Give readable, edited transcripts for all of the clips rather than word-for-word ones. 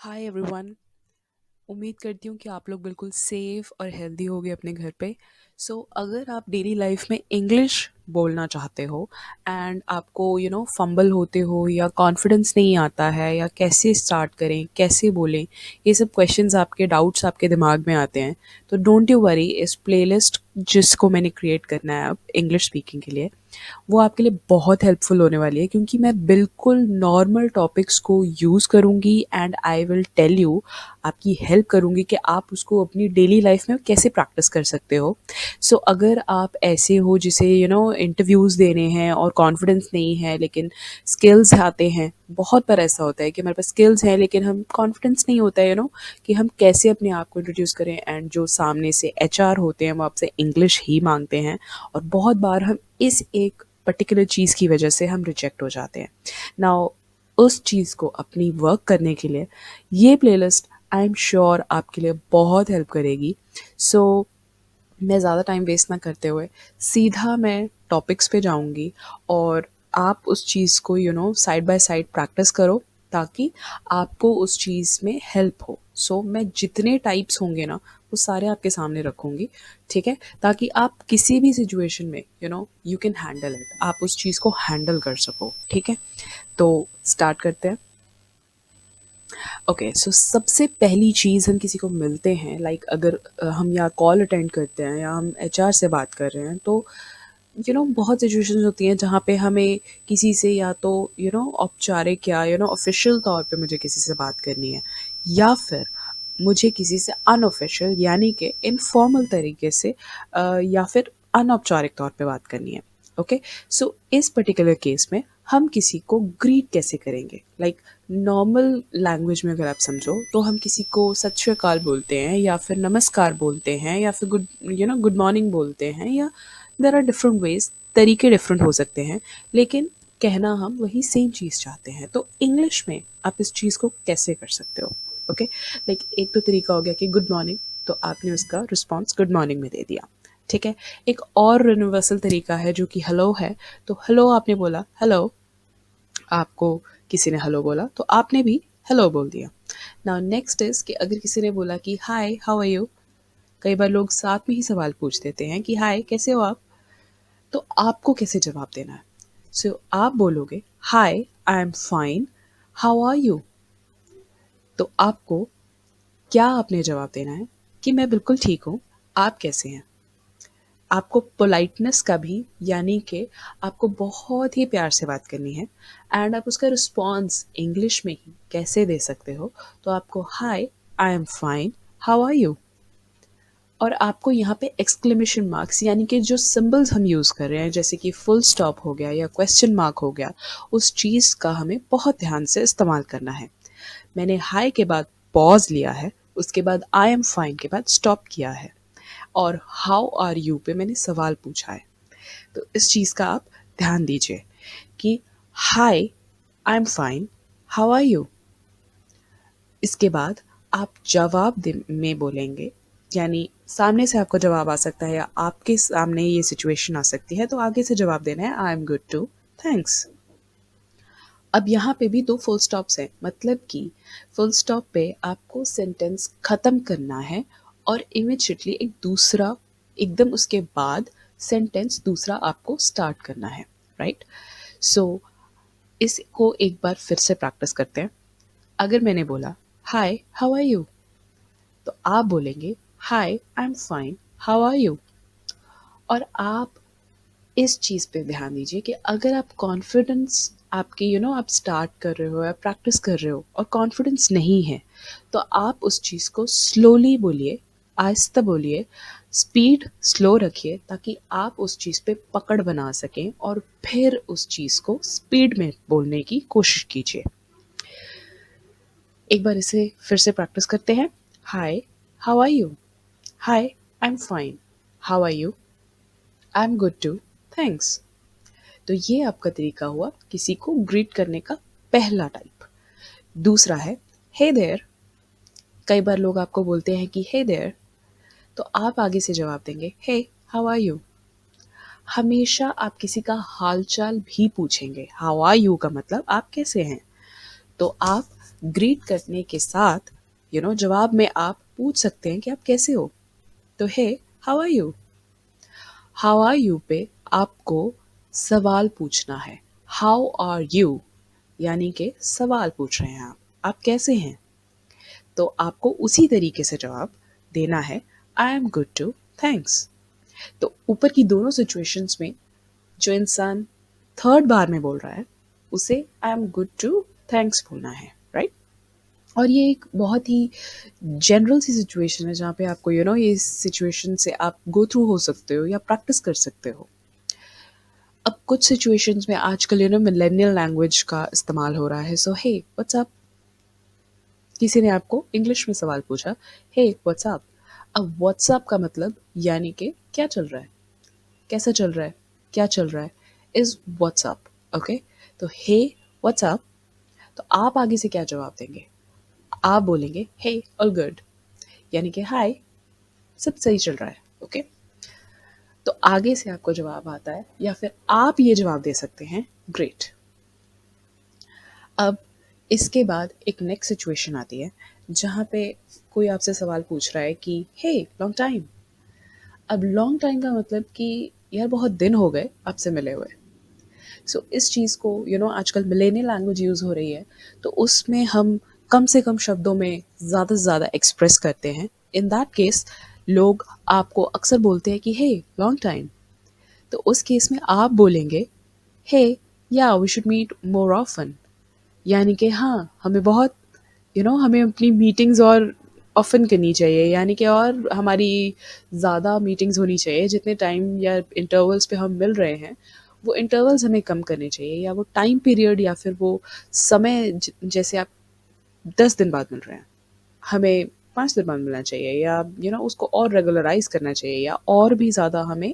Hi everyone. उम्मीद करती हूँ कि आप लोग बिल्कुल सेफ और हेल्दी होगे अपने घर पे। अगर आप डेली लाइफ में इंग्लिश बोलना चाहते हो एंड आपको फंबल होते हो या कॉन्फिडेंस नहीं आता है या कैसे स्टार्ट करें कैसे बोलें, ये सब क्वेश्चंस आपके डाउट्स आपके दिमाग में आते हैं, तो डोंट यू वरी। इस प्लेलिस्ट जिसको मैंने क्रिएट करना है अब इंग्लिश स्पीकिंग के लिए, वो आपके लिए बहुत हेल्पफुल होने वाली है, क्योंकि मैं बिल्कुल नॉर्मल टॉपिक्स को यूज़ करूँगी and I will tell you, आपकी हेल्प करूँगी कि आप उसको अपनी डेली लाइफ में कैसे प्रैक्टिस कर सकते हो। अगर आप ऐसे हो जिसे इंटरव्यूज़ देने हैं और कॉन्फिडेंस नहीं है लेकिन स्किल्स आते हैं, बहुत बार ऐसा होता है कि हमारे पास स्किल्स हैं लेकिन हम कॉन्फिडेंस नहीं होता है कि हम कैसे अपने आप को इंट्रोड्यूस करें, एंड जो सामने से एचआर होते हैं वो आपसे इंग्लिश ही मांगते हैं, और बहुत बार हम इस एक पर्टिकुलर चीज़ की वजह से हम रिजेक्ट हो जाते हैं। नाउ उस चीज़ को अपनी वर्क करने के लिए ये प्लेलिस्ट आई एम श्योर आपके लिए बहुत हेल्प करेगी। सो मैं ज़्यादा टाइम वेस्ट ना करते हुए सीधा मैं टॉपिक्स पे जाऊंगी, और आप उस चीज़ को साइड बाय साइड प्रैक्टिस करो ताकि आपको उस चीज़ में हेल्प हो। मैं जितने टाइप्स होंगे ना वो सारे आपके सामने रखूँगी, ठीक है, ताकि आप किसी भी सिचुएशन में यू कैन हैंडल इट, आप उस चीज़ को हैंडल कर सको, ठीक है। तो स्टार्ट करते हैं। ओके, सबसे पहली चीज़, हम किसी को मिलते हैं, लाइक अगर हम या कॉल अटेंड करते हैं या हम एचआर से बात कर रहे हैं, तो बहुत सिचुएशंस होती हैं जहाँ पे हमें किसी से या तो औपचारिक या ऑफिशियल तौर पे मुझे किसी से बात करनी है, या फिर मुझे किसी से अनऑफिशियल यानी कि इनफॉर्मल तरीके से या फिर अनौपचारिक तौर पे बात करनी है। ओके, इस पर्टिकुलर केस में हम किसी को ग्रीट कैसे करेंगे, लाइक नॉर्मल लैंग्वेज में अगर आप समझो तो हम किसी को सत श्री अकाल बोलते हैं या फिर नमस्कार बोलते हैं या फिर गुड मॉर्निंग बोलते हैं, या देर आर डिफरेंट वेज, तरीके डिफरेंट हो सकते हैं, लेकिन कहना हम वही सेम चीज़ चाहते हैं। तो इंग्लिश में आप इस चीज़ को कैसे कर सकते हो? ओके, लाइक एक तो तरीका हो गया कि गुड मॉर्निंग, तो आपने उसका रिस्पॉन्स गुड मॉर्निंग में दे दिया, ठीक है। एक और यूनिवर्सल तरीका है जो कि हेलो है, तो हेलो आपने बोला, हेलो, आपको किसी ने हेलो बोला तो आपने भी हेलो बोल दिया। नाउ नेक्स्ट इज कि अगर किसी ने बोला कि हाय हाउ आर यू, कई बार लोग साथ में ही सवाल पूछ देते हैं कि हाय कैसे हो आप, तो आपको कैसे जवाब देना है? आप बोलोगे hi I am fine, how are you. तो आपको क्या आपने जवाब देना है कि मैं बिल्कुल ठीक हूँ, आप कैसे हैं। आपको पोलाइटनेस का भी, यानी कि आपको बहुत ही प्यार से बात करनी है, एंड आप उसका रिस्पॉन्स इंग्लिश में ही कैसे दे सकते हो, तो आपको hi I am fine, how are you. और आपको यहाँ पे एक्सक्लेमेशन मार्क्स यानी कि जो सिंबल्स हम यूज़ कर रहे हैं, जैसे कि फुल स्टॉप हो गया या क्वेश्चन मार्क हो गया, उस चीज़ का हमें बहुत ध्यान से इस्तेमाल करना है। मैंने हाय के बाद पॉज लिया है, उसके बाद आई एम फाइन के बाद स्टॉप किया है, और हाउ आर यू पे मैंने सवाल पूछा है। तो इस चीज़ का आप ध्यान दीजिए कि hi I am fine, how are you. इसके बाद आप जवाब में बोलेंगे, यानी सामने से आपको जवाब आ सकता है या आपके सामने ये सिचुएशन आ सकती है, तो आगे से जवाब देना है I am good too, thanks. अब यहाँ पे भी दो फुल स्टॉप्स हैं, मतलब कि फुल स्टॉप पे आपको सेंटेंस ख़त्म करना है और इमिजिएटली एक दूसरा एकदम उसके बाद सेंटेंस दूसरा आपको स्टार्ट करना है, राइट। सो इसको एक बार फिर से प्रैक्टिस करते हैं। अगर मैंने बोला हाय हाउ आर यू, तो आप बोलेंगे hi I am fine, how are you. और आप इस चीज़ पे ध्यान दीजिए कि अगर आप कॉन्फिडेंस आपकी आप स्टार्ट कर रहे हो या प्रैक्टिस कर रहे हो और कॉन्फिडेंस नहीं है, तो आप उस चीज़ को स्लोली बोलिए, आहिस्ता बोलिए, स्पीड स्लो रखिए, ताकि आप उस चीज़ पे पकड़ बना सकें और फिर उस चीज़ को स्पीड में बोलने की कोशिश कीजिए। एक बार इसे फिर से प्रैक्टिस करते हैं। Hi how are you, hi I am fine, how are you, I am good too, thanks. तो ये आपका तरीका हुआ किसी को ग्रीट करने का पहला टाइप। दूसरा है हे देयर। कई बार लोग आपको बोलते हैं कि हे देयर, तो आप आगे से जवाब देंगे हे हाउ आर यू। हमेशा आप किसी का हालचाल भी पूछेंगे, हाउ आर यू का मतलब आप कैसे हैं, तो आप ग्रीट करने के साथ जवाब में आप पूछ सकते हैं कि आप कैसे हो। तो hey, how are you. How are you पे आपको सवाल पूछना है। हाउ आर यू यानी कि सवाल पूछ रहे हैं आप कैसे हैं। तो आपको उसी तरीके से जवाब देना है, I am good too, thanks. तो ऊपर की दोनों सिचुएशंस में जो इंसान थर्ड बार में बोल रहा है उसे I am good too thanks बोलना है, राइट। और ये एक बहुत ही जनरल सी सिचुएशन है जहाँ पे आपको ये सिचुएशन से आप गो थ्रू हो सकते हो या प्रैक्टिस कर सकते हो। अब कुछ सिचुएशंस में आजकल मिलेनियल लैंग्वेज का इस्तेमाल हो रहा है। सो हे व्हाट्सअप, किसी ने आपको इंग्लिश में सवाल पूछा, हे व्हाट्सअप। अब व्हाट्सअप का मतलब यानी कि क्या चल रहा है, कैसा चल रहा है, क्या चल रहा है, इज व्हाट्सअप। ओके, तो हे व्हाट्सअप। तो आप आगे से क्या जवाब देंगे, आप बोलेंगे हे ऑल गुड, यानी कि हाय, सब सही चल रहा है। ओके, तो आगे से आपको जवाब आता है या फिर आप ये जवाब दे सकते हैं, ग्रेट। अब इसके बाद एक नेक्स्ट सिचुएशन आती है जहाँ पे कोई आपसे सवाल पूछ रहा है कि हे लॉन्ग टाइम। अब लॉन्ग टाइम का मतलब कि यार बहुत दिन हो गए आपसे मिले हुए। सो इस चीज़ को आजकल मिलेनियल लैंग्वेज यूज़ हो रही है, तो उसमें हम कम से कम शब्दों में ज़्यादा से ज़्यादा एक्सप्रेस करते हैं। इन दैट केस लोग आपको अक्सर बोलते हैं कि हे लॉन्ग टाइम। तो उस केस में आप बोलेंगे hey yeah we should meet more often, यानी कि हाँ हमें बहुत हमें अपनी मीटिंग्स और ऑफन करनी चाहिए, यानी कि और हमारी ज़्यादा मीटिंग्स होनी चाहिए। जितने टाइम या इंटरवल्स पे हम मिल रहे हैं वो इंटरवल्स हमें कम करने चाहिए, या वो टाइम पीरियड या फिर वो समय जैसे आप 10 दिन बाद मिल रहे हैं, हमें 5 दिन बाद मिलना चाहिए, या उसको और रेगुलराइज करना चाहिए, या और भी ज़्यादा हमें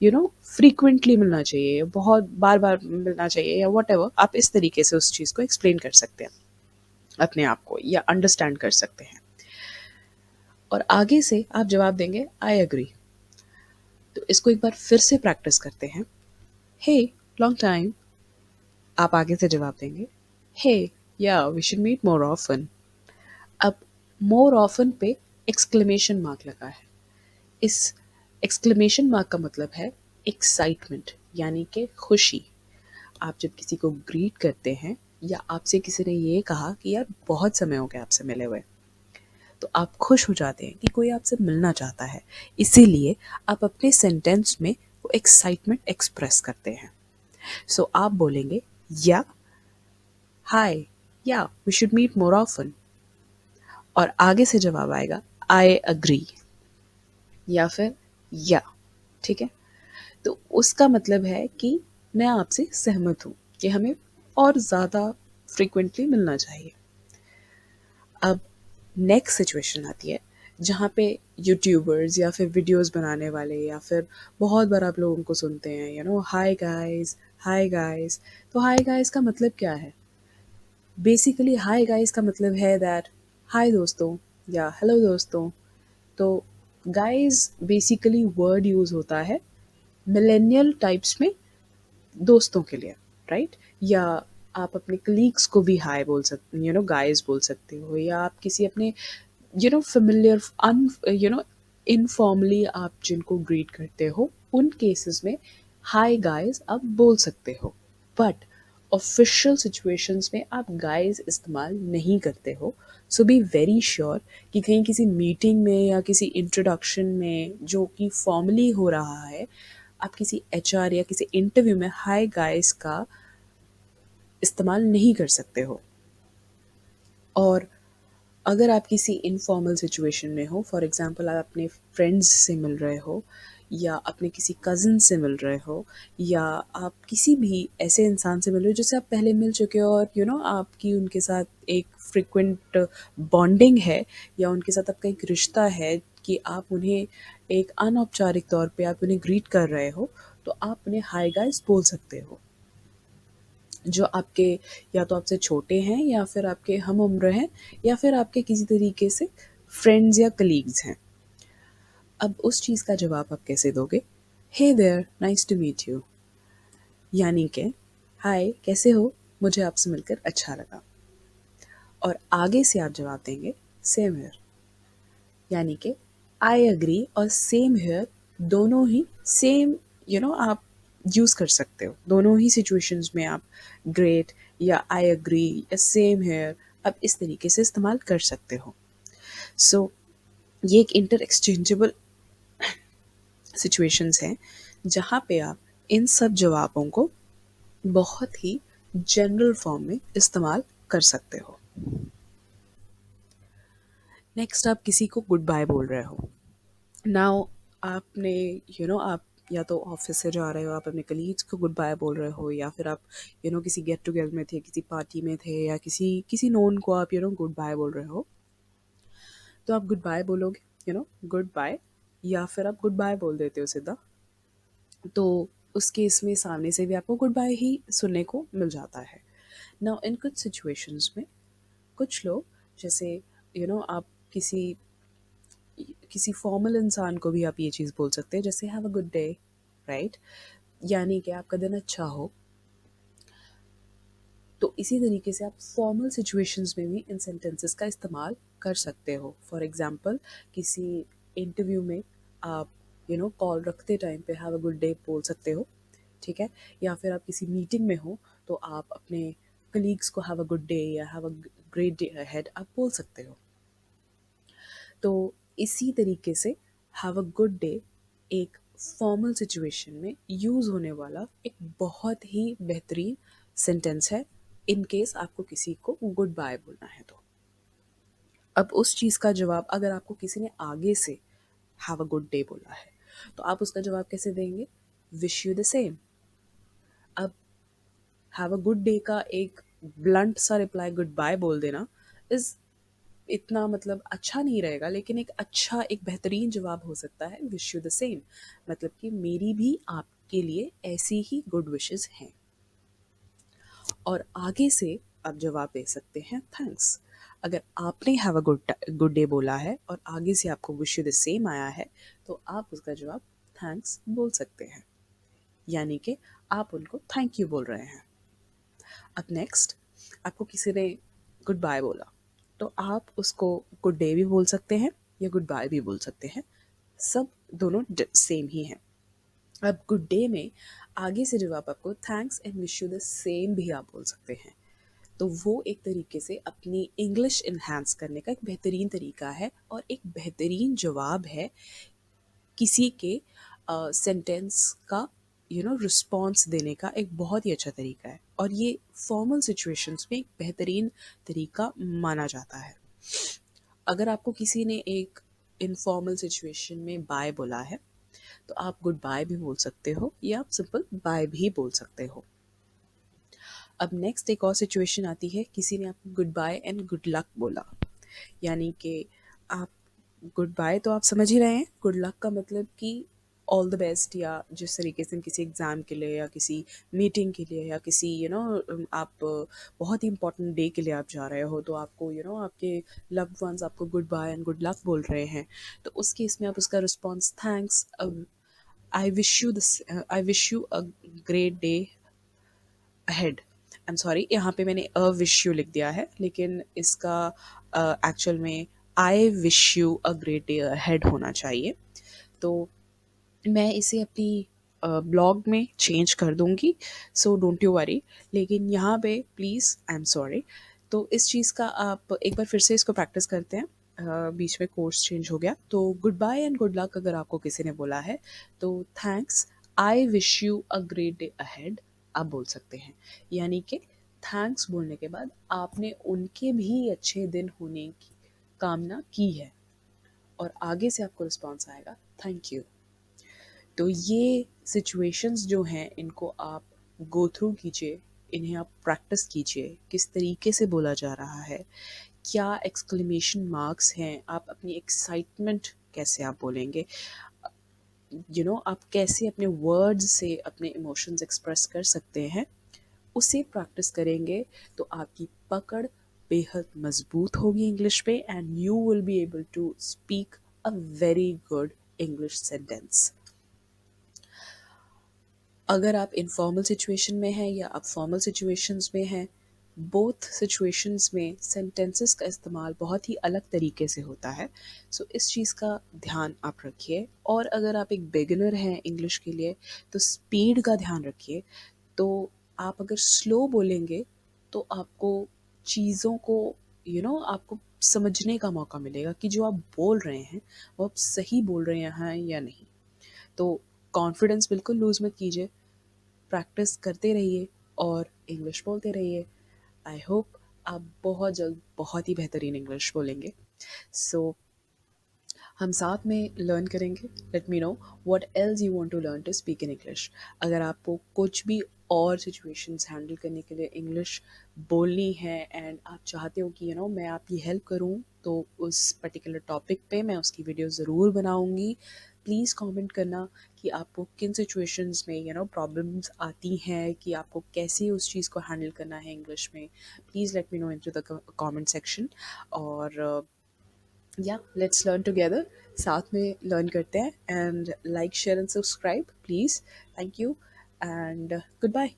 फ्रीक्वेंटली मिलना चाहिए, बहुत बार बार मिलना चाहिए, या वट आप इस तरीके से उस चीज़ को एक्सप्लेन कर सकते हैं अपने आप को, या अंडरस्टैंड कर सकते हैं। और आगे से आप जवाब देंगे आई एग्री। तो इसको एक बार फिर से प्रैक्टिस करते हैं। हे लॉन्ग टाइम, आप आगे से जवाब देंगे hey yeah we should meet more often. अब मोर ऑफन पे एक्सक्लेमेशन मार्क लगा है। इस एक्सक्लेमेशन मार्क का मतलब है एक्साइटमेंट, यानी कि खुशी। आप जब किसी को ग्रीट करते हैं या आपसे किसी ने ये कहा कि यार बहुत समय हो गया आपसे मिले हुए, तो आप खुश हो जाते हैं कि कोई आपसे मिलना चाहता है। इसीलिए आप अपने सेंटेंस में वो एक्साइटमेंट एक्सप्रेस करते हैं। सो आप बोलेंगे या hi yeah we should meet more often, और आगे से जवाब आएगा आई अग्री या फिर या। ठीक है, तो उसका मतलब है कि मैं आपसे सहमत हूँ कि हमें और ज़्यादा फ्रीक्वेंटली मिलना चाहिए। अब नेक्स्ट सिचुएशन आती है जहाँ पे यूट्यूबर्स या फिर वीडियोस बनाने वाले या फिर बहुत बार आप लोग उनको सुनते हैं हाय गाइस, हाय गाइस। तो हाय गाइस का मतलब क्या है, बेसिकली हाय गाइस का मतलब है दैट हाय दोस्तों या हेलो दोस्तों। तो गाइस बेसिकली वर्ड यूज़ होता है मिलेनियल टाइप्स में दोस्तों के लिए, राइट। या आप अपने कलीग्स को भी हाय बोल सकते, गाइस बोल सकते हो, या आप किसी अपने फेमिलियर अन इनफॉर्मली आप जिनको ग्रीट करते हो उन केसेस में हाय गाइस आप बोल सकते हो। बट ऑफिशियल सिचुएशंस में आप गाइस इस्तेमाल नहीं करते हो। सो बी वेरी श्योर कि कहीं किसी मीटिंग में या किसी इंट्रोडक्शन में जो कि फॉर्मली हो रहा है, आप किसी एचआर या किसी इंटरव्यू में हाय गाइस का इस्तेमाल नहीं कर सकते हो। और अगर आप किसी इनफॉर्मल सिचुएशन में हो, फॉर एग्जांपल आप अपने फ्रेंड्स से मिल रहे हो, या अपने किसी कज़न से मिल रहे हो, या आप किसी भी ऐसे इंसान से मिल रहे हो जिससे आप पहले मिल चुके हो और आपकी उनके साथ एक फ्रिक्वेंट बॉन्डिंग है, या उनके साथ आपका एक रिश्ता है कि आप उन्हें एक अनौपचारिक तौर पे आप उन्हें ग्रीट कर रहे हो, तो आप उन्हें हाय गाइस बोल सकते हो। जो आपके या तो आपसे छोटे हैं, या फिर आपके हम उम्र हैं, या फिर आपके किसी तरीके से फ्रेंड्स या कलीग्स हैं। अब उस चीज़ का जवाब आप कैसे दोगे, hey there nice to meet you, यानी कि हाय कैसे हो, मुझे आपसे मिलकर अच्छा लगा। और आगे से आप जवाब देंगे सेम हेयर, यानी कि आई एग्री और सेम हेयर दोनों ही सेम आप यूज़ कर सकते हो। दोनों ही सिचुएशंस में आप ग्रेट या आई एग्री या सेम हेयर आप इस तरीके से इस्तेमाल कर सकते हो। सो ये एक इंटर एक्सचेंजेबल सिचुएशंस हैं जहाँ पे आप इन सब जवाबों को बहुत ही जनरल फॉर्म में इस्तेमाल कर सकते हो। नेक्स्ट, आप किसी को गुड बाय बोल रहे हो। नाउ आपने आप या तो ऑफिस से जा रहे हो, आप अपने कलीग्स को गुड बाय बोल रहे हो, या फिर आप किसी गेट टुगेदर में थे, किसी पार्टी में थे, या किसी किसी नोन को आप गुड बाय बोल रहे हो। तो आप गुड बाय बोलोगे, गुड बाय, या फिर आप गुड बाय बोल देते हो सीधा। तो उस केस में सामने से भी आपको गुड बाय ही सुनने को मिल जाता है। नाउ इन कुछ सिचुएशंस में कुछ लोग, जैसे आप किसी किसी फॉर्मल इंसान को भी आप ये चीज़ बोल सकते हैं, जैसे have a good day, right, यानी कि आपका दिन अच्छा हो। तो इसी तरीके से आप फॉर्मल सिचुएशंस में भी इन सेंटेंसेस का इस्तेमाल कर सकते हो। फॉर एग्जांपल, किसी इंटरव्यू में आप कॉल रखते टाइम पे हैव अ गुड डे बोल सकते हो, ठीक है। या फिर आप किसी मीटिंग में हो तो आप अपने कलीग्स को हैव अ गुड डे या have a great day ahead आप बोल सकते हो। तो इसी तरीके से हैव अ गुड डे एक फॉर्मल सिचुएशन में यूज़ होने वाला एक बहुत ही बेहतरीन सेंटेंस है, इन केस आपको किसी को गुड बाय बोलना है तो। अब उस चीज़ का जवाब अगर आपको किसी ने आगे से हैव अ गुड डे बोला है तो आप उसका जवाब कैसे देंगे? Wish you the same. अब हैव अ गुड डे का एक ब्लंट सा रिप्लाई गुड बाय बोल देना इज इतना मतलब अच्छा नहीं रहेगा, लेकिन एक अच्छा एक बेहतरीन जवाब हो सकता है विश यू द सेम, मतलब कि मेरी भी आपके लिए ऐसी ही गुड विशेस हैं। और आगे से आप जवाब दे सकते हैं थैंक्स। अगर आपने हैव अ गुड डे बोला है और आगे से आपको विश यू द सेम आया है तो आप उसका जवाब थैंक्स बोल सकते हैं, यानी कि आप उनको थैंक यू बोल रहे हैं। अब नेक्स्ट, आपको किसी ने गुड बाय बोला तो आप उसको गुड डे भी बोल सकते हैं या गुड बाय भी बोल सकते हैं, सब दोनों सेम ही हैं। अब गुड डे में आगे से जब आप आपको thanks and wish you the same भी आप बोल सकते हैं। तो वो एक तरीके से अपनी इंग्लिश इन्हांस करने का एक बेहतरीन तरीका है और एक बेहतरीन जवाब है किसी के सेंटेंस का रिस्पॉन्स देने का एक बहुत ही अच्छा तरीका है, और ये फॉर्मल सिचुएशंस में एक बेहतरीन तरीका माना जाता है। अगर आपको किसी ने एक इनफॉर्मल सिचुएशन में बाय बोला है तो आप गुड बाय भी बोल सकते हो या आप सिंपल बाय भी बोल सकते हो। अब नेक्स्ट एक और सिचुएशन आती है, किसी ने आपको goodbye and good luck बोला, यानी कि आप गुड बाय तो आप समझ ही रहे हैं, गुड लक का मतलब कि ऑल द बेस्ट, या जिस तरीके से हम किसी एग्ज़ाम के लिए या किसी मीटिंग के लिए या किसी आप बहुत ही इंपॉर्टेंट डे के लिए आप जा रहे हो तो आपको आपके लव्ड वंस आपको goodbye and good luck बोल रहे हैं, तो उस केस में आप उसका response thanks, I wish you a great day ahead. I am sorry, यहाँ पे मैंने अ विश यू लिख दिया है, लेकिन इसका एक्चुअल में आई wish you a great day ahead होना चाहिए। तो मैं इसे अपनी ब्लॉग में चेंज कर दूंगी, सो डोंट यू वरी, लेकिन यहाँ पे प्लीज़ आई एम सॉरी। तो इस चीज़ का आप एक बार फिर से इसको प्रैक्टिस करते हैं। बीच में कोर्स चेंज हो गया, तो goodbye and good luck अगर आपको किसी ने बोला है तो thanks, I wish you a great day ahead आप बोल सकते हैं, यानी कि थैंक्स बोलने के बाद आपने उनके भी अच्छे दिन होने की कामना की है और आगे से आपको रिस्पॉन्स आएगा थैंक यू। तो ये सिचुएशंस जो हैं इनको आप गो थ्रू कीजिए, इन्हें आप प्रैक्टिस कीजिए, किस तरीके से बोला जा रहा है, क्या एक्सक्लेमेशन मार्क्स हैं, आप अपनी एक्साइटमेंट कैसे आप बोलेंगे, आप कैसे अपने वर्ड्स से अपने इमोशंस एक्सप्रेस कर सकते हैं, उसे प्रैक्टिस करेंगे तो आपकी पकड़ बेहद मजबूत होगी इंग्लिश पे, and you will be able to speak a very good English sentence. अगर आप इनफॉर्मल सिचुएशन में हैं या आप फॉर्मल सिचुएशंस में हैं बोथ सिचुएशंस में सेंटेंसेस का इस्तेमाल बहुत ही अलग तरीके से होता है। सो इस चीज़ का ध्यान आप रखिए। और अगर आप एक बिगिनर हैं इंग्लिश के लिए, तो स्पीड का ध्यान रखिए। तो आप अगर स्लो बोलेंगे तो आपको चीज़ों को आपको समझने का मौका मिलेगा कि जो आप बोल रहे हैं वो आप सही बोल रहे हैं या नहीं। तो कॉन्फिडेंस बिल्कुल लूज़ मत कीजिए, प्रैक्टिस करते रहिए और इंग्लिश बोलते रहिए। आई होप आप बहुत जल्द बहुत ही बेहतरीन इंग्लिश बोलेंगे। सो हम साथ में लर्न करेंगे। Let me know what else you want to learn to speak in English. अगर आपको कुछ भी और सिचुएशंस हैंडल करने के लिए इंग्लिश बोलनी है एंड आप चाहते हो कि मैं आपकी हेल्प करूं, तो उस पर्टिकुलर टॉपिक पे मैं उसकी वीडियो ज़रूर बनाऊंगी। प्लीज़ कमेंट करना कि आपको किन सिचुएशंस में प्रॉब्लम्स आती हैं, कि आपको कैसे उस चीज़ को हैंडल करना है इंग्लिश में। Please let me know into the comment section. और या लेट्स लर्न टुगेदर, साथ में लर्न करते हैं। And like share and subscribe please. Thank you and good bye.